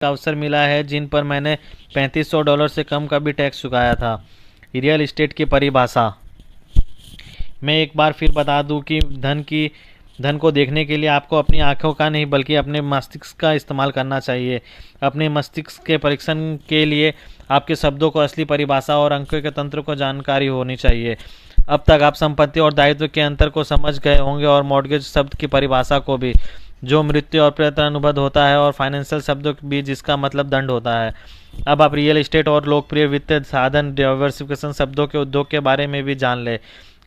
का अवसर मिला है जिन पर मैंने $3500 से कम का भी टैक्स चुकाया था। रियल एस्टेट की परिभाषा। मैं एक बार फिर बता दूं कि धन को देखने के लिए आपको अपनी आंखों का नहीं बल्कि अपने मस्तिष्क का इस्तेमाल करना चाहिए। अपने मस्तिष्क के परीक्षण के लिए आपके शब्दों को असली परिभाषा और अंकों के तंत्र को जानकारी होनी चाहिए। अब तक आप संपत्ति और दायित्व के अंतर को समझ गए होंगे और मॉर्गेज शब्द की परिभाषा को भी, जो मृत्यु और प्रयत्न अनुबंध होता है, और फाइनेंशियल शब्द भी जिसका मतलब दंड होता है। अब आप रियल एस्टेट और लोकप्रिय वित्तीय साधन डाइवर्सिफिकेशन शब्दों के उद्योग के बारे में भी जान ले।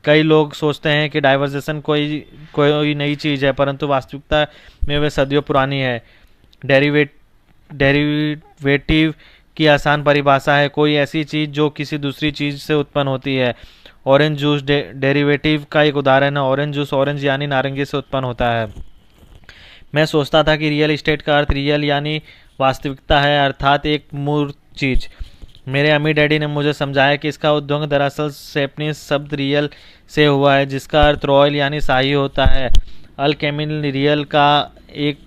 कई लोग सोचते हैं कि डाइवर्सिफिकेशन कोई नई चीज़ है, परंतु वास्तविकता में वे सदियों पुरानी है। डेरिवेटिव की आसान परिभाषा है कोई ऐसी चीज़ जो किसी दूसरी चीज़ से उत्पन्न होती है। ऑरेंज जूस डेरिवेटिव का एक उदाहरण है। ऑरेंज जूस ऑरेंज यानी नारंगी से उत्पन्न होता है। मैं सोचता था कि रियल एस्टेट का अर्थ रियल यानी वास्तविकता है, अर्थात एक मूर्त चीज़। मेरे अम्मी डैडी ने मुझे समझाया कि इसका उद्भव दरअसल सेपनीस शब्द रियल से हुआ है, जिसका अर्थ रॉयल यानी शाही होता है। अल कैमिल रियल का एक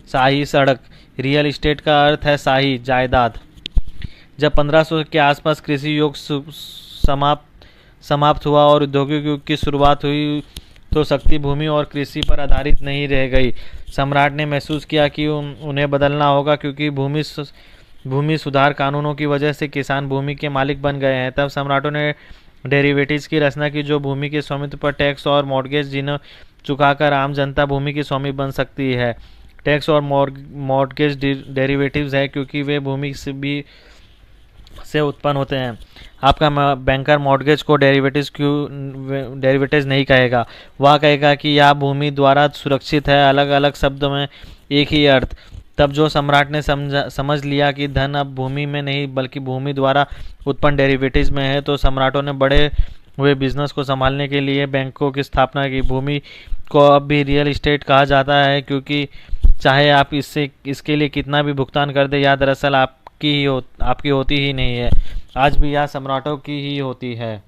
शाही सड़क। रियल एस्टेट का अर्थ है शाही जायदाद। जब 1500 के आसपास कृषि युग समाप्त हुआ और औद्योगिक युग की शुरुआत हुई तो शक्ति भूमि और कृषि पर आधारित नहीं रह गई। सम्राट ने महसूस किया कि उन्हें बदलना होगा, क्योंकि भूमि सुधार कानूनों की वजह से किसान भूमि के मालिक बन गए हैं। तब सम्राटों ने डेरिवेटिव्स की रचना की, जो भूमि के स्वामित्व पर टैक्स और मॉर्गेज जिन्हें चुकाकर आम जनता भूमि की स्वामी बन सकती है। टैक्स और मॉर्गेज डेरिवेटिव्स है क्योंकि वे भूमि से उत्पन्न होते हैं। आपका बैंकर मॉर्गेज को डेरिवेटिव्स नहीं कहेगा, वह कहेगा कि यह भूमि द्वारा सुरक्षित है, अलग अलग शब्दों में एक ही अर्थ। तब जो सम्राट ने समझ लिया कि धन अब भूमि में नहीं बल्कि भूमि द्वारा उत्पन्न डेरिवेटिव्स में है, तो सम्राटों ने बड़े हुए बिजनेस को संभालने के लिए बैंकों की स्थापना की। भूमि को अब भी रियल एस्टेट कहा जाता है, क्योंकि चाहे आप इसके लिए कितना भी भुगतान कर दे, यह दरअसल आपकी होती ही नहीं है। आज भी यह सम्राटों की ही होती है।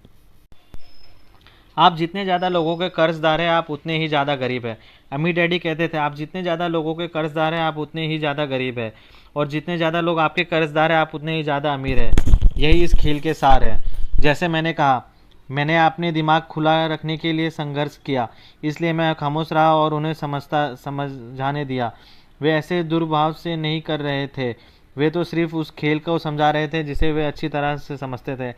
आप जितने ज़्यादा लोगों के कर्जदार हैं, आप उतने ही ज़्यादा गरीब हैं। अम्मी डैडी कहते थे, आप जितने ज़्यादा लोगों के कर्जदार हैं, आप उतने ही ज़्यादा गरीब हैं, और जितने ज़्यादा लोग आपके कर्जदार हैं, आप उतने ही ज़्यादा अमीर हैं। यही इस खेल के सार है। जैसे मैंने कहा, मैंने अपने दिमाग खुला रखने के लिए संघर्ष किया, इसलिए मैं खामोश रहा और उन्हें समझाने दिया। वे ऐसे दुर्भाव से नहीं कर रहे थे, वे तो सिर्फ उस खेल को समझा रहे थे जिसे वे अच्छी तरह से समझते थे।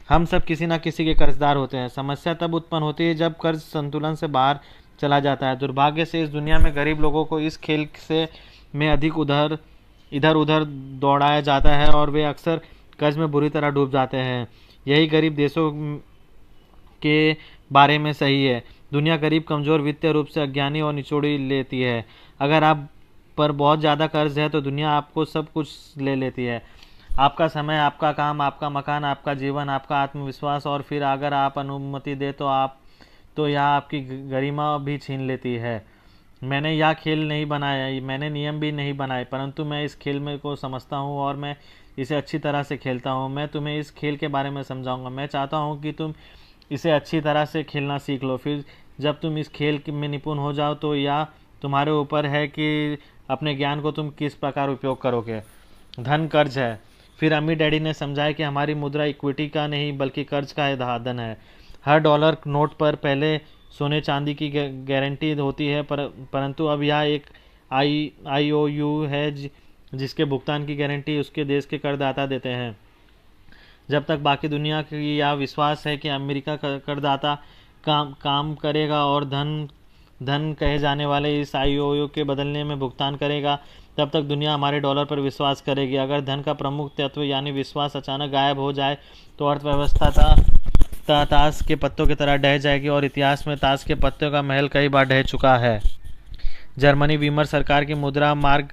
हम सब किसी न किसी के कर्जदार होते हैं। समस्या तब उत्पन्न होती है जब कर्ज संतुलन से बाहर चला जाता है। दुर्भाग्य से इस दुनिया में गरीब लोगों को इस खेल में अधिक इधर उधर दौड़ाया जाता है और वे अक्सर कर्ज में बुरी तरह डूब जाते हैं। यही गरीब देशों के बारे में सही है। दुनिया गरीब, कमज़ोर, वित्तीय रूप से अज्ञानी और निचोड़ी लेती है। अगर आप पर बहुत ज़्यादा कर्ज है तो दुनिया आपको सब कुछ ले लेती है, आपका समय, आपका काम, आपका मकान, आपका जीवन, आपका आत्मविश्वास, और फिर अगर आप अनुमति दे तो यह आपकी गरिमा भी छीन लेती है। मैंने यह खेल नहीं बनाया, मैंने नियम भी नहीं बनाए, परंतु मैं इस खेल में को समझता हूँ और मैं इसे अच्छी तरह से खेलता हूँ। मैं तुम्हें इस खेल के बारे में समझाऊंगा। मैं चाहता हूँ कि तुम इसे अच्छी तरह से खेलना सीख लो। फिर जब तुम इस खेल में निपुण हो जाओ तो यह तुम्हारे ऊपर है कि अपने ज्ञान को तुम किस प्रकार उपयोग करोगे। धन कर्ज है। फिर अम्मी डैडी ने समझाया कि हमारी मुद्रा इक्विटी का नहीं बल्कि कर्ज का धन है। हर डॉलर नोट पर पहले सोने चांदी की गारंटी होती है, परंतु अब यह एक IOU है जिसके भुगतान की गारंटी उसके देश के करदाता देते हैं। जब तक बाकी दुनिया की यह विश्वास है कि अमेरिका करदाता काम करेगा और धन कहे जाने वाले इस IOU के बदलने में भुगतान करेगा, तब तक दुनिया हमारे डॉलर पर विश्वास करेगी। अगर धन का प्रमुख तत्व यानी विश्वास अचानक गायब हो जाए तो अर्थव्यवस्था ताश के पत्तों की तरह ढह जाएगी, और इतिहास में ताश के पत्तों का महल कई बार ढह चुका है। जर्मनी वीमर सरकार की मुद्रा मार्क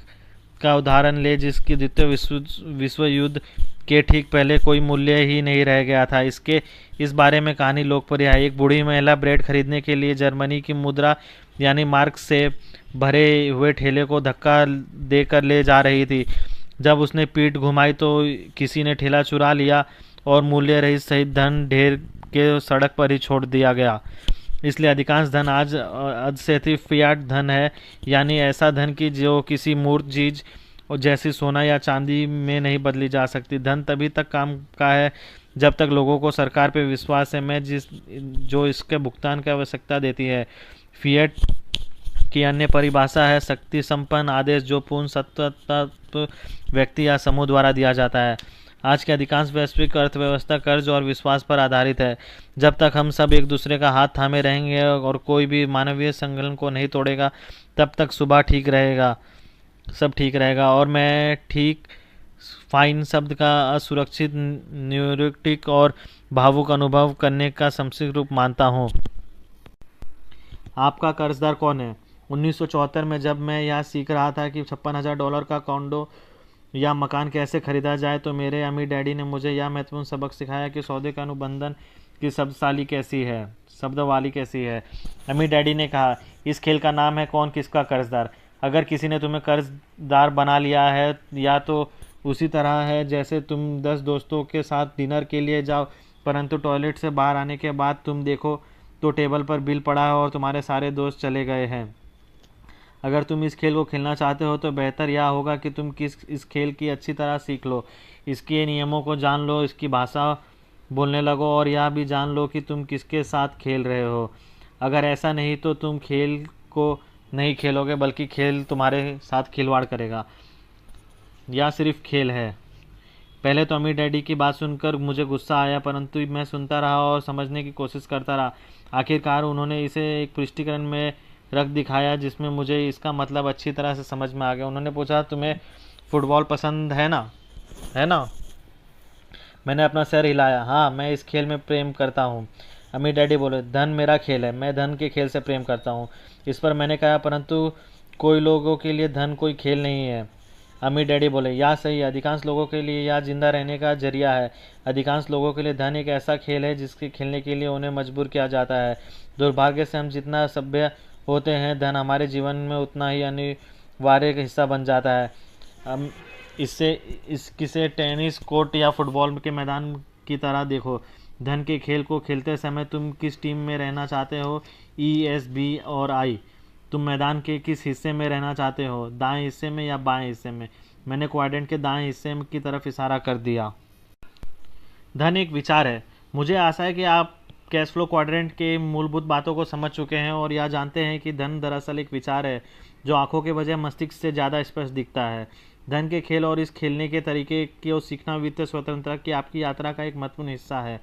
का उदाहरण ले, जिसकी द्वितीय विश्व युद्ध के ठीक पहले कोई मूल्य ही नहीं रह गया था। इस बारे में कहानी लोकप्रिय है। एक बूढ़ी महिला ब्रेड खरीदने के लिए जर्मनी की मुद्रा यानी मार्क से भरे हुए ठेले को धक्का देकर ले जा रही थी। जब उसने पीठ घुमाई तो किसी ने ठेला चुरा लिया और मूल्य रहित सहित धन ढेर के सड़क पर ही छोड़ दिया गया। इसलिए अधिकांश धन आज से फियाट धन है, यानी ऐसा धन की जो किसी मूर्त चीज और जैसी सोना या चांदी में नहीं बदली जा सकती। धन तभी तक काम का है जब तक लोगों को सरकार पे विश्वास है। मैं जो इसके भुगतान की आवश्यकता देती है। फिएट की अन्य परिभाषा है शक्ति संपन्न आदेश जो पूर्ण सत्ता व्यक्ति या समूह द्वारा दिया जाता है। आज की अधिकांश वैश्विक अर्थव्यवस्था कर्ज और विश्वास पर आधारित है। जब तक हम सब एक दूसरे का हाथ थामे रहेंगे और कोई भी मानवीय संगठन को नहीं तोड़ेगा, तब तक सुबह ठीक रहेगा, सब ठीक रहेगा। और मैं ठीक फाइन शब्द का असुरक्षित, न्यूरोटिक और भावुक अनुभव करने का संक्षिप्त रूप मानता हूँ। आपका कर्जदार कौन है? 1974 में जब मैं यह सीख रहा था कि $56,000 का कॉन्डो या मकान कैसे खरीदा जाए, तो मेरे अमीर डैडी ने मुझे यह महत्वपूर्ण सबक सिखाया कि सौदे का अनुबंधन की शब्दवाली कैसी है। अमीर डैडी ने कहा, इस खेल का नाम है कौन किसका कर्जदार। अगर किसी ने तुम्हें कर्जदार बना लिया है, या तो उसी तरह है जैसे तुम 10 दोस्तों के साथ डिनर के लिए जाओ, परंतु टॉयलेट से बाहर आने के बाद तुम देखो तो टेबल पर बिल पड़ा है और तुम्हारे सारे दोस्त चले गए हैं। अगर तुम इस खेल को खेलना चाहते हो तो बेहतर यह होगा कि तुम इस खेल की अच्छी तरह सीख लो, इसके नियमों को जान लो, इसकी भाषा बोलने लगो और यह भी जान लो कि तुम किसके साथ खेल रहे हो। अगर ऐसा नहीं तो तुम खेल को नहीं खेलोगे, बल्कि खेल तुम्हारे साथ खिलवाड़ करेगा। यह सिर्फ खेल है। पहले तो अमीर डैडी की बात सुनकर मुझे गुस्सा आया, परंतु मैं सुनता रहा और समझने की कोशिश करता रहा। आखिरकार उन्होंने इसे एक स्पष्टीकरण में रख दिखाया जिसमें मुझे इसका मतलब अच्छी तरह से समझ में आ गया। उन्होंने पूछा, तुम्हें फुटबॉल पसंद है ना? मैंने अपना सिर हिलाया। हाँ, मैं इस खेल में प्रेम करता हूँ। अमीर डैडी बोले, धन मेरा खेल है, मैं धन के खेल से प्रेम करता हूँ। इस पर मैंने कहा, परंतु कोई लोगों के लिए धन कोई खेल नहीं है। अमीर डैडी बोले, यह सही है, अधिकांश लोगों के लिए यह जिंदा रहने का जरिया है। अधिकांश लोगों के लिए धन एक ऐसा खेल है जिसके खेलने के लिए उन्हें मजबूर किया जाता है। दुर्भाग्य से हम जितना सभ्य होते हैं, धन हमारे जीवन में उतना ही अनिवार्य हिस्सा बन जाता है। हम किसे टेनिस कोर्ट या फुटबॉल के मैदान की तरह देखो। धन के खेल को खेलते समय तुम किस टीम में रहना चाहते हो? ई, एस, बी और आई। तुम मैदान के किस हिस्से में रहना चाहते हो? दाएं हिस्से में या बाएं हिस्से में? मैंने क्वाड्रेंट के दाएं हिस्से की तरफ इशारा कर दिया। धन एक विचार है। मुझे आशा है कि आप कैश फ्लो क्वाड्रेंट के मूलभूत बातों को समझ चुके हैं और यह जानते हैं कि धन दरअसल एक विचार है जो आंखों के बजाय मस्तिष्क से ज़्यादा स्पष्ट दिखता है। धन के खेल और इस खेलने के तरीके को सीखना वित्तीय स्वतंत्रता की आपकी यात्रा का एक महत्वपूर्ण हिस्सा है।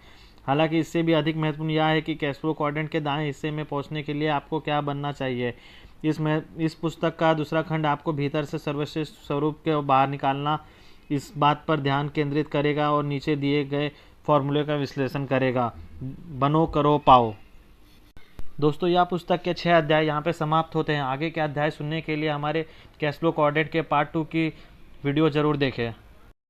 हालांकि इससे भी अधिक महत्वपूर्ण यह है कि कैश फ्लो क्वाड्रेंट के दाएं हिस्से में पहुंचने के लिए आपको क्या बनना चाहिए। इस पुस्तक का दूसरा खंड आपको भीतर से सर्वश्रेष्ठ स्वरूप के बाहर निकालना, इस बात पर ध्यान केंद्रित करेगा और नीचे दिए गए फॉर्मूले का विश्लेषण करेगा। बनो, करो, पाओ। दोस्तों, यह पुस्तक के 6 अध्याय यहाँ पे समाप्त होते हैं। आगे के अध्याय सुनने के लिए हमारे कैश फ्लो क्वाड्रेंट के पार्ट 2 की वीडियो जरूर देखें।